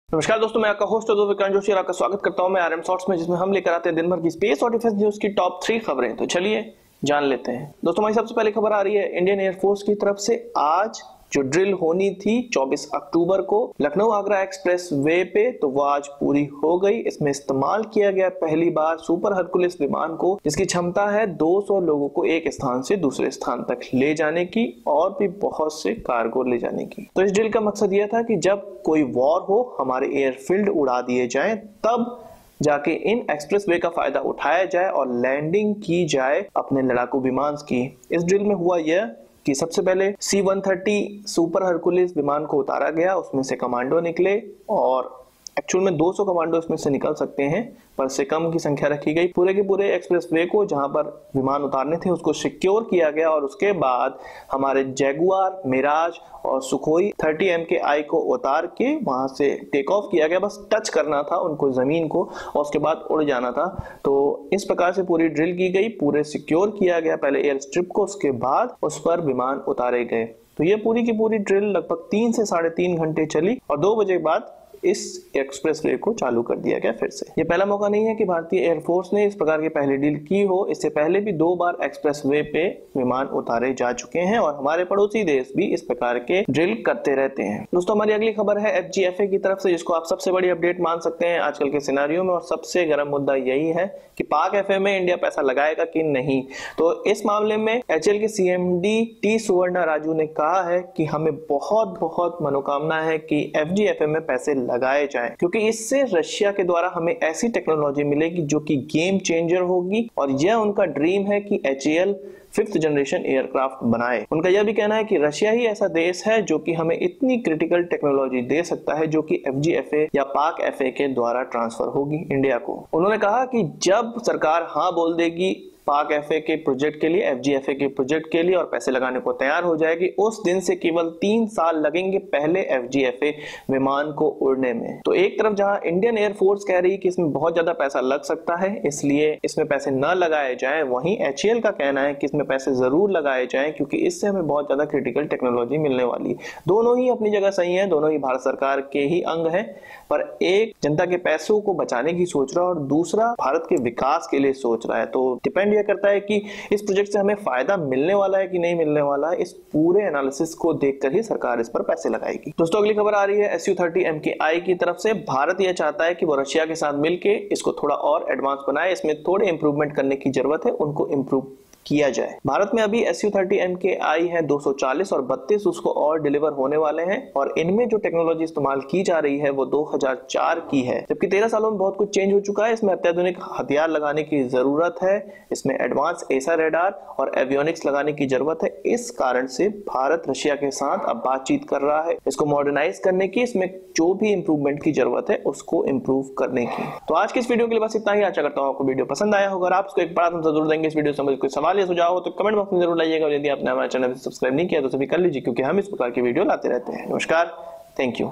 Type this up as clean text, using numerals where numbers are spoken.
नमस्कार दोस्तों, मैं आपका होस्ट विक्रांत जोशी और आपका स्वागत करता हूं मैं आरएम शॉर्ट्स में, जिसमें हम लेकर आते हैं दिन भर की स्पेस और डिफेंस न्यूज की टॉप 3 खबरें। तो चलिए जान लेते हैं। दोस्तों, हमारी सबसे पहले खबर आ रही है इंडियन एयरफोर्स की तरफ से। आज जो ड्रिल होनी थी 24 अक्टूबर को लखनऊ आगरा एक्सप्रेस वे पे, तो वो आज पूरी हो गई। इसमें इस्तेमाल किया गया पहली बार सुपर हरकुलिस विमान को, जिसकी क्षमता है 200 लोगों को एक स्थान से दूसरे स्थान तक ले जाने की और भी बहुत से कार्गो ले जाने की। तो इस ड्रिल का मकसद यह था कि जब कोई वॉर हो, हमारे एयरफील्ड उड़ा दिए जाएं, तब जाके इन एक्सप्रेस वे का फायदा उठाया जाए और लैंडिंग की जाए अपने लड़ाकू विमान की। इस ड्रिल में हुआ यह कि सबसे पहले C-130 सुपर हरकुलिस विमान को उतारा गया, उसमें से कमांडो निकले और एक्चुअल में 200 कमांडो इसमें से निकल सकते हैं, पर से कम की संख्या रखी गई। पूरे के पूरे एक्सप्रेस वे को जहां पर विमान उतारने थे उसको सिक्योर किया गया और उसके बाद हमारे जैगुआर, मिराज और सुखोई 30 MKI को उतार के वहां से टेक ऑफ किया गया। बस टच करना था उनको जमीन को और उसके बाद उड़ जाना था। तो इस प्रकार से पूरी ड्रिल की गई, पूरे सिक्योर किया गया पहले एयर स्ट्रिप को, उसके बाद उस पर विमान उतारे गए। तो ये पूरी की पूरी ड्रिल लगभग 3 से 3.5 घंटे चली और 2 बजे बाद इस एक्सप्रेस वे को चालू कर दिया गया फिर से। ये पहला मौका नहीं है कि भारतीय एयरफोर्स ने इस प्रकार की पहली डील की हो। इससे पहले भी 2 बार एक्सप्रेस वे पे विमान उतारे जा चुके हैं और हमारे पड़ोसी देश भी इस प्रकार के ड्रिल करते रहते हैं। दोस्तों, हमारी अगली खबर है FGFA की तरफ से, जिसको आप सबसे बड़ी अपडेट मान सकते हैं आजकल के सिनेरियो में, और सबसे गर्म मुद्दा यही है कि पाक FA में इंडिया पैसा लगाएगा कि नहीं। तो इस मामले में HAL के CMD T सुवर्णा राजू ने कहा है कि हमें बहुत बहुत मनोकामना है कि FGFA में पैसे लगाए जाएं, क्योंकि इससे रशिया के द्वारा हमें ऐसी टेक्नोलॉजी मिलेगी जो कि गेम चेंजर होगी। और यह उनका ड्रीम है कि HAL 5th जनरेशन एयरक्राफ्ट बनाए। उनका यह भी कहना है कि रशिया ही ऐसा देश है जो कि हमें इतनी क्रिटिकल टेक्नोलॉजी दे सकता है जो कि FGFA या पाक FA के द्वारा ट्रांसफर होगी इंडिया को। उन्होंने कहा कि जब सरकार हाँ बोल देगी पाक FA के प्रोजेक्ट के लिए, FGFA के प्रोजेक्ट के लिए, और पैसे लगाने को तैयार हो जाएगी, उस दिन से केवल 3 साल लगेंगे पहले FGFA विमान को उड़ने में। तो एक तरफ जहां इंडियन एयरफोर्स कह रही है कि इसमें बहुत ज्यादा पैसा लग सकता है, इसलिए इसमें पैसे न लगाए जाएं, वहीं HAL का कहना है कि इसमें पैसे जरूर लगाए जाएं क्योंकि इससे हमें बहुत ज्यादा क्रिटिकल टेक्नोलॉजी मिलने वाली है। दोनों ही अपनी जगह सही है, दोनों ही भारत सरकार के ही अंग है, पर एक जनता के पैसों को बचाने की सोच रहा है और दूसरा भारत के विकास के लिए सोच रहा है। तो डिपेंड यह करता है कि इस प्रोजेक्ट से हमें फायदा मिलने वाला है कि नहीं मिलने वाला है। इस पूरे एनालिसिस को देखकर ही सरकार इस पर पैसे लगाएगी। दोस्तों, अगली खबर आ रही है Su-30 MKI की तरफ से। भारत यह चाहता है कि वो रशिया के साथ मिलकर इसको थोड़ा और एडवांस बनाए। इसमें थोड़े इंप्रूवमेंट करने की जरूरत है, उनको इंप्रूव किया जाए। भारत में अभी Su-30 MKI है 240 और 32 उसको और डिलीवर होने वाले हैं, और इनमें जो टेक्नोलॉजी इस्तेमाल की जा रही है वो 2004 की है, जबकि 13 सालों में बहुत कुछ चेंज हो चुका है। इसमें अत्याधुनिक हथियार लगाने की जरूरत है, इसमें एडवांस एसा रेडार और एवियोनिक्स लगाने की जरूरत है। इस कारण से भारत रशिया के साथ अब बातचीत कर रहा है इसको मॉडर्नाइज करने की, इसमें जो भी इंप्रूवमेंट की जरूरत है उसको इंप्रूव करने की। तो आज की इस वीडियो के लिए बस इतना ही। आशा करता हूँ आपको वीडियो पसंद आया होगा। आप उसको एक बड़ा thumbs up जरूर देंगे। इस वीडियो से मुझे कोई सवाल या सुझाव हो तो कमेंट बॉक्स में जरूर लाइएगा, और यदि आपने हमारे चैनल को सब्सक्राइब नहीं किया तो सभी कर लीजिए, क्योंकि हम इस प्रकार की वीडियो लाते रहते हैं। नमस्कार, थैंक यू।